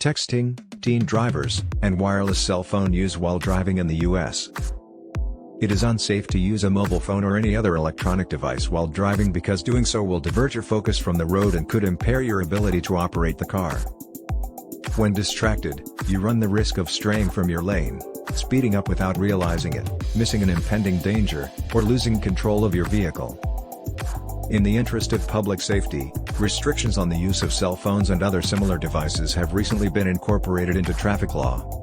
texting, teen drivers, and wireless cell phone use while driving in the U.S. It is unsafe to use a mobile phone or any other electronic device while driving because doing so will divert your focus from the road and could impair your ability to operate the car. When distracted, you run the risk of straying from your lane, speeding up without realizing it, missing an impending danger, or losing control of your vehicle. In the interest of public safety, restrictions on the use of cell phones and other similar devices have recently been incorporated into traffic law.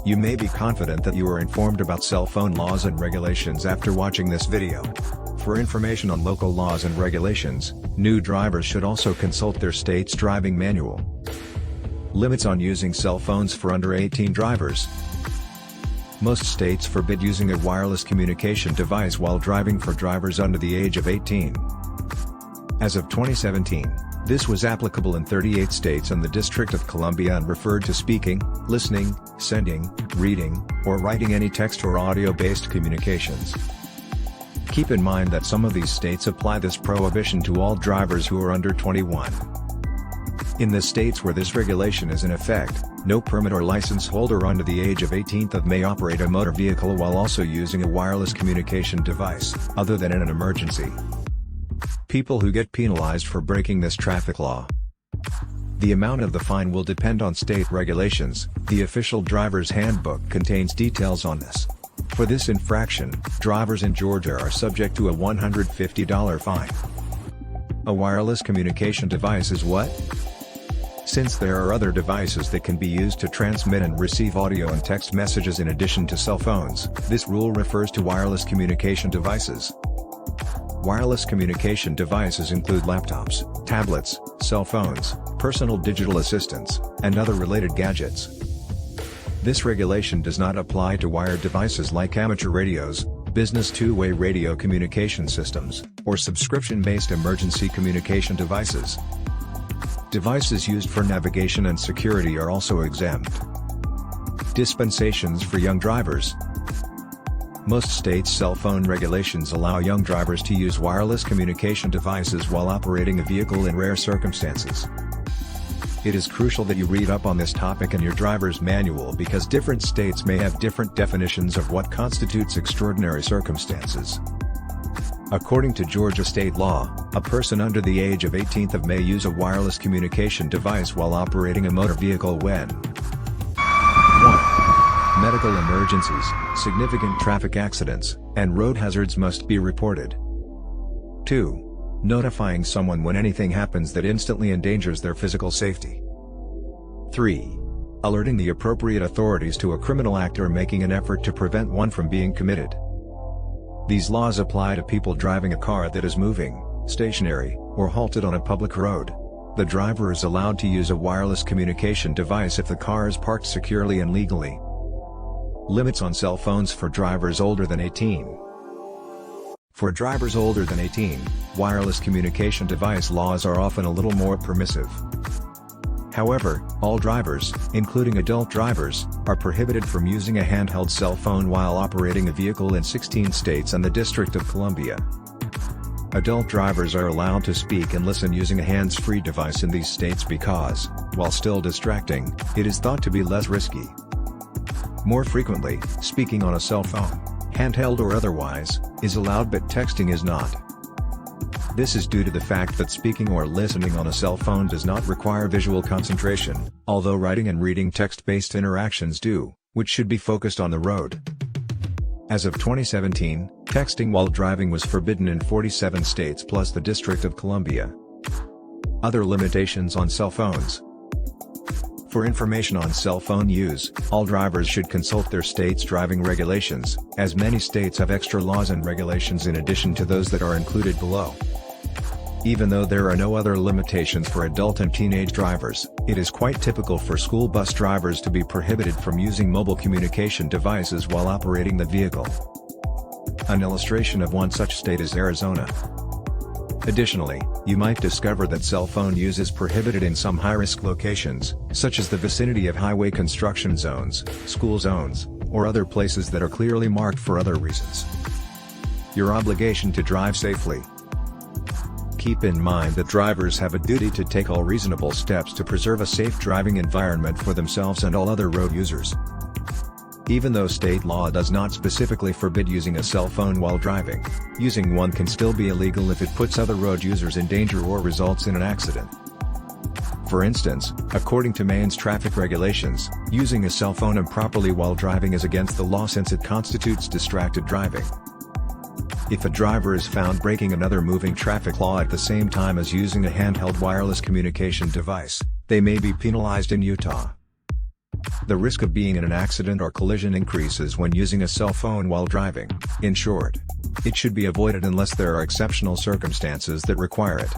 You may be confident that you are informed about cell phone laws and regulations after watching this video. For information on local laws and regulations, new drivers should also consult their state's driving manual. Limits on using cell phones for under 18 drivers. Most states forbid using a wireless communication device while driving for drivers under the age of 18. As of 2017, this was applicable in 38 states and the District of Columbia and referred to speaking, listening, sending, reading, or writing any text or audio-based communications. Keep in mind that some of these states apply this prohibition to all drivers who are under 21. In the states where this regulation is in effect, no permit or license holder under the age of 18 may operate a motor vehicle while also using a wireless communication device, other than in an emergency. People who get penalized for breaking this traffic law. The amount of the fine will depend on state regulations. The official driver's handbook contains details on this. For this infraction, drivers in Georgia are subject to a $150 fine. A wireless communication device is what? Since there are other devices that can be used to transmit and receive audio and text messages in addition to cell phones, this rule refers to wireless communication devices. Wireless communication devices include laptops, tablets, cell phones, personal digital assistants, and other related gadgets. This regulation does not apply to wired devices like amateur radios, business two-way radio communication systems, or subscription-based emergency communication devices. Devices used for navigation and security are also exempt. Dispensations for young drivers. Most states' cell phone regulations allow young drivers to use wireless communication devices while operating a vehicle in rare circumstances. It is crucial that you read up on this topic in your driver's manual because different states may have different definitions of what constitutes extraordinary circumstances. According to Georgia state law, a person under the age of 18 may use a wireless communication device while operating a motor vehicle when 1. Medical emergencies, significant traffic accidents, and road hazards must be reported. 2. Notifying someone when anything happens that instantly endangers their physical safety. 3. Alerting the appropriate authorities to a criminal act or making an effort to prevent one from being committed. These laws apply to people driving a car that is moving, stationary, or halted on a public road. The driver is allowed to use a wireless communication device if the car is parked securely and legally. Limits on cell phones for drivers older than 18. For drivers older than 18, wireless communication device laws are often a little more permissive. However, all drivers, including adult drivers, are prohibited from using a handheld cell phone while operating a vehicle in 16 states and the District of Columbia. Adult drivers are allowed to speak and listen using a hands-free device in these states because, while still distracting, it is thought to be less risky. More frequently, speaking on a cell phone, handheld or otherwise, is allowed but texting is not. This is due to the fact that speaking or listening on a cell phone does not require visual concentration, although writing and reading text-based interactions do, which should be focused on the road. As of 2017, texting while driving was forbidden in 47 states plus the District of Columbia. Other limitations on cell phones. For information on cell phone use, all drivers should consult their state's driving regulations, as many states have extra laws and regulations in addition to those that are included below. Even though there are no other limitations for adult and teenage drivers, it is quite typical for school bus drivers to be prohibited from using mobile communication devices while operating the vehicle. An illustration of one such state is Arizona. Additionally, you might discover that cell phone use is prohibited in some high-risk locations, such as the vicinity of highway construction zones, school zones, or other places that are clearly marked for other reasons. Your obligation to drive safely. keep in mind that drivers have a duty to take all reasonable steps to preserve a safe driving environment for themselves and all other road users. Even though state law does not specifically forbid using a cell phone while driving, using one can still be illegal if it puts other road users in danger or results in an accident. For instance, according to Maine's traffic regulations, using a cell phone improperly while driving is against the law since it constitutes distracted driving. If a driver is found breaking another moving traffic law at the same time as using a handheld wireless communication device, they may be penalized in Utah. The risk of being in an accident or collision increases when using a cell phone while driving. In short, it should be avoided unless there are exceptional circumstances that require it.